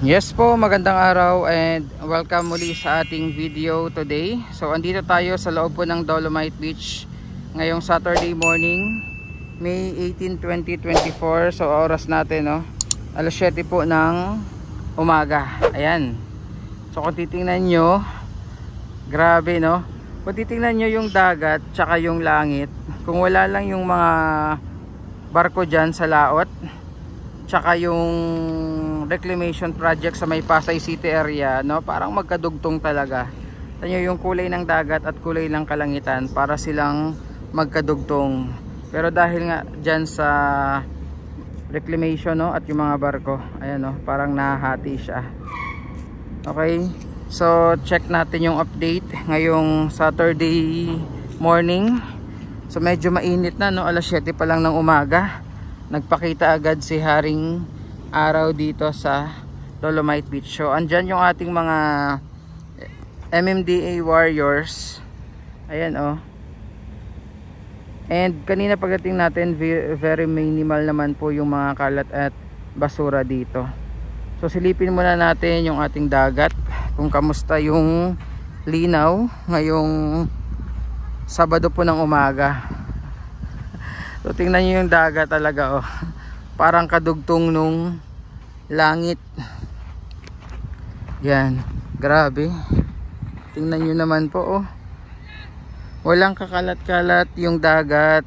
Yes po, magandang araw and welcome muli sa ating video today. So andito tayo sa loob po ng Dolomite Beach ngayong Saturday morning, May 18, 2024. So oras natin alas 7 po ng umaga. Ayan. So kung titingnan nyo, grabe kung titingnan nyo yung dagat tsaka yung langit, kung wala lang yung mga barko dyan sa laot tsaka yung reclamation project sa may Pasay City area, parang magkadugtong talaga. Tanyo yung kulay ng dagat at kulay ng kalangitan, para silang magkadugtong. Pero dahil nga dyan sa reclamation at yung mga barko, ayan parang nahati siya. Okay, so check natin yung update ngayong Saturday morning. So medyo mainit na, alas 7 pa lang ng umaga. Nagpakita agad si Haring Araw dito sa Dolomite Beach. So andyan yung ating mga MMDA warriors. Ayan And kanina pagdating natin, very minimal naman po yung mga kalat at basura dito. So silipin muna natin yung ating dagat, kung kamusta yung linaw ngayong Sabado po ng umaga. So tingnan nyo yung dagat talaga parang kadugtong nung langit. Yan, grabe. Tingnan nyo naman po walang kakalat-kalat yung dagat,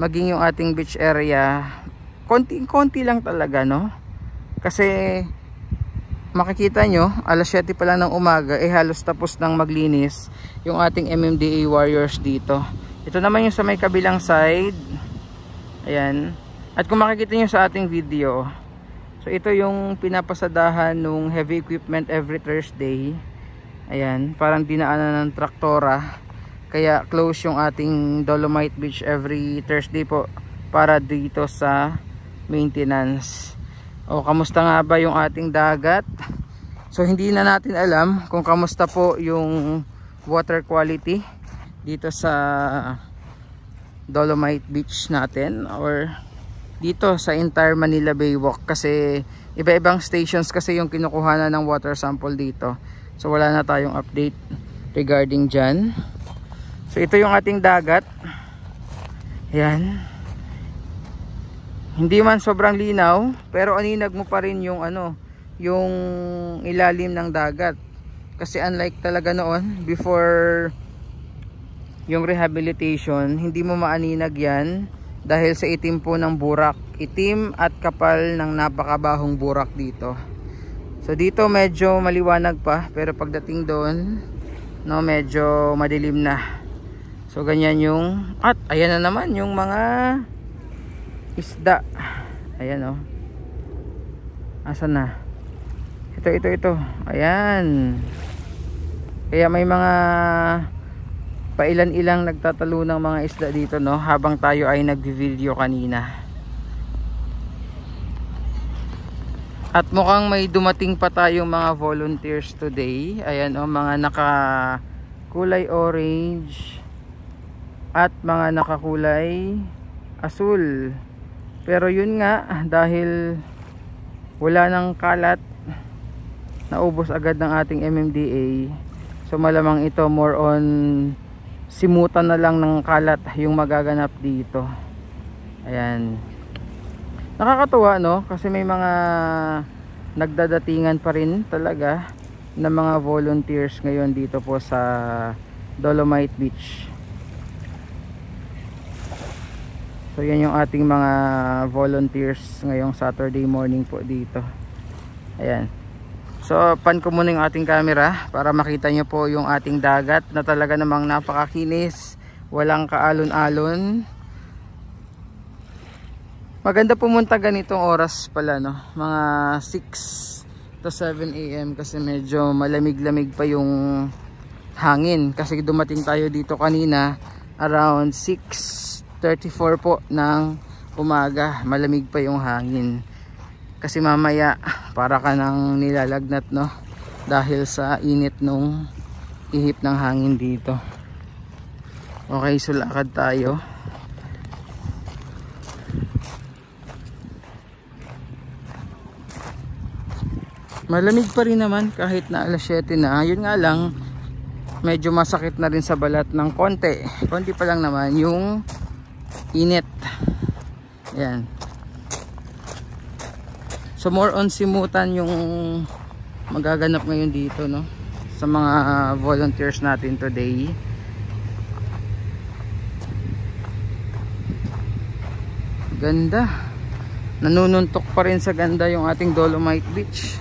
maging yung ating beach area. Konting-konti lang talaga kasi makikita nyo alas 7 pa lang ng umaga halos tapos nang maglinis yung ating MMDA warriors dito. Ito naman yung sa may kabilang side. Ayan. At kung makikita nyo sa ating video, so ito yung pinapasadahan nung heavy equipment every Thursday. Ayan, parang dinaanan ng traktora. Kaya close yung ating Dolomite Beach every Thursday po para dito sa maintenance. Kamusta nga ba yung ating dagat? So hindi na natin alam kung kamusta po yung water quality dito sa Dolomite Beach natin or dito sa entire Manila Baywalk, kasi iba-ibang stations kasi yung kinukuhanan ng water sample dito. So wala na tayong update regarding dyan. So ito yung ating dagat. Ayan. Hindi man sobrang linaw, pero aninag mo pa rin yung yung ilalim ng dagat. Kasi unlike talaga noon before yung rehabilitation, hindi mo maaninag yan dahil sa itim po ng burak. Itim at kapal ng napakabahong burak dito. So dito medyo maliwanag pa, pero pagdating doon medyo madilim na. So ganyan yung, at ayan na naman yung mga isda. Ayan asan na? Ito. Ayan. Kaya may mga pailan-ilang nagtatalo ng mga isda dito habang tayo ay nag-video kanina. At mukhang may dumating pa tayong mga volunteers today. Ayan mga naka kulay orange at mga nakakulay asul. Pero yun nga, dahil wala nang kalat, naubos agad ng ating MMDA. So malamang ito more on simutan na lang ng kalat yung magaganap dito. Ayan. Nakakatuwa kasi may mga nagdadatingan pa rin talaga na mga volunteers ngayon dito po sa Dolomite Beach. So yan yung ating mga volunteers ngayong Saturday morning po dito. Ayan. So pan ko muna yung ating camera para makita nyo po yung ating dagat na talaga namang napakakinis, walang kaalon-alon. Maganda pumunta ganitong oras pala mga 6 to 7 AM kasi medyo malamig-lamig pa yung hangin, kasi dumating tayo dito kanina around 6:34 po ng umaga. Malamig pa yung hangin. Kasi mamaya para ka nang nilalagnat dahil sa init nung ihip ng hangin dito. Okay, so lakad tayo. Malamig pa rin naman kahit na alas 7 na. Yun nga lang, medyo masakit na rin sa balat ng konti. Konti pa lang naman yung init. Ayan. So more on simutan yung magaganap ngayon dito, no? Sa mga volunteers natin today. Ganda. Nanununtok pa rin sa ganda yung ating Dolomite Beach.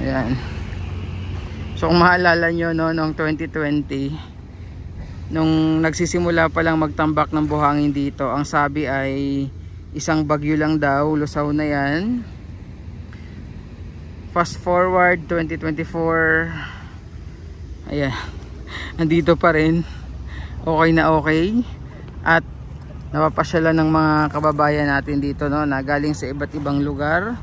Ayan. So kung maalala nyo, no, noong 2020, nung nagsisimula pa lang magtambak ng buhangin dito, ang sabi ay isang bagyo lang daw, lusaw na yan. Fast forward 2024, ayan, andito pa rin, okay na okay. At napapasyalan ng mga kababayan natin dito, no, na galing sa iba't ibang lugar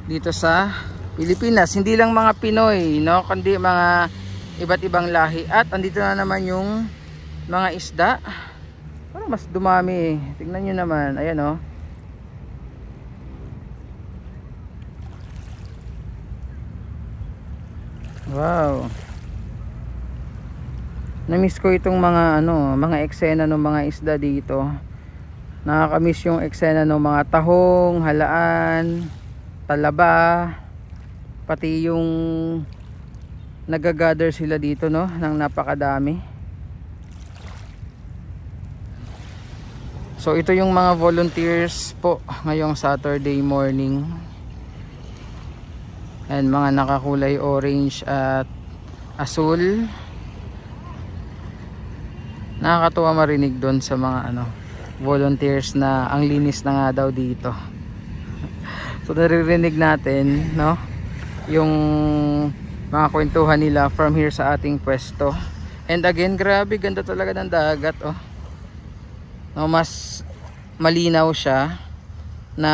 dito sa Pilipinas, hindi lang mga Pinoy, no, kundi mga iba't ibang lahi. At andito na naman yung mga isda. Parang mas dumami eh. Tingnan nyo naman, ayan, oh. Wow. Na-miss ko itong mga mga eksena ng mga isda dito. Nakaka-miss yung eksena ng mga tahong, halaan, talaba, pati yung nagagather sila dito, no, ng napakadami. So ito yung mga volunteers po ngayong Saturday morning. And mga nakakulay orange at asul. Nakakatuwa marinig doon sa mga volunteers na ang linis na nga daw dito. So naririnig natin, no, yung mga kwentuhan nila from here sa ating pwesto. And again, grabe ganda talaga ng dagat, oh. No, mas malinaw siya na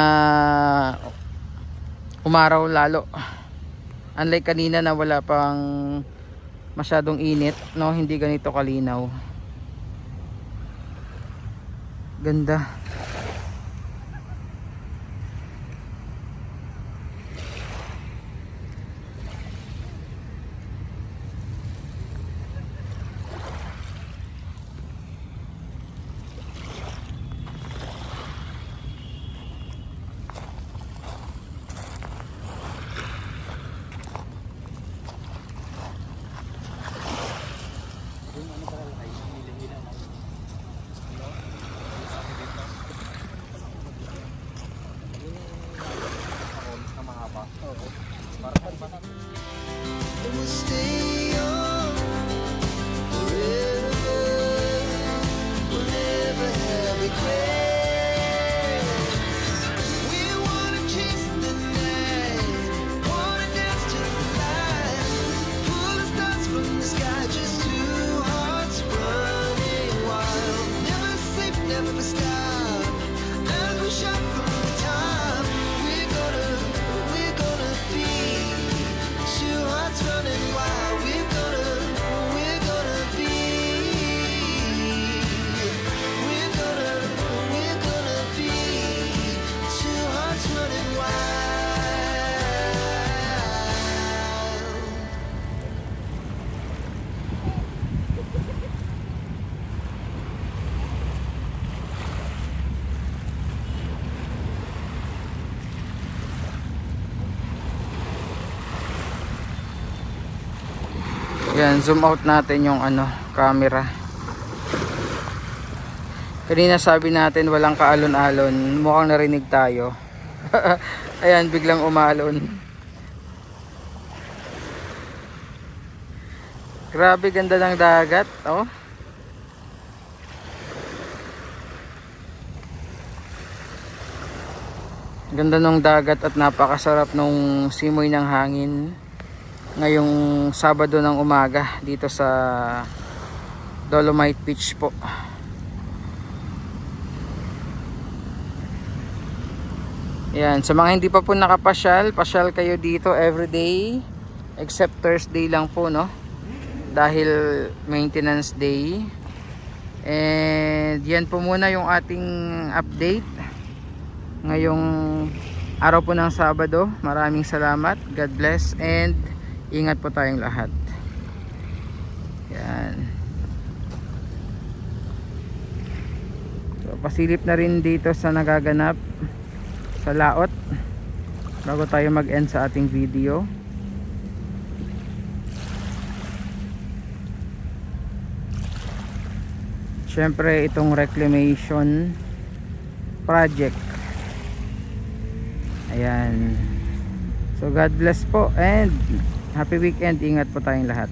umaraw lalo. Unlike kanina na wala pang masyadong init, no, hindi ganito kalinaw. Ganda. Yan, zoom out natin yung camera. Kanina sabi natin walang kaalon-alon, mukhang narinig tayo. Ayan, biglang umalon. Grabe ganda ng dagat, oh. Ganda ng dagat at napakasarap nung simoy ng hangin ngayong Sabado ng umaga dito sa Dolomite Beach po. Yan, sa mga hindi pa po nakapasyal, pasyal kayo dito everyday except Thursday lang po, no, dahil maintenance day. And yan po muna yung ating update. ngayong araw po ng Sabado. Maraming salamat, God bless, and ingat po tayong lahat. Yan. So, pasilip na rin dito sa nagaganap sa laot bago tayo mag-end sa ating video. Syempre itong reclamation project. Ayan. So God bless po and happy weekend. Ingat po tayong lahat.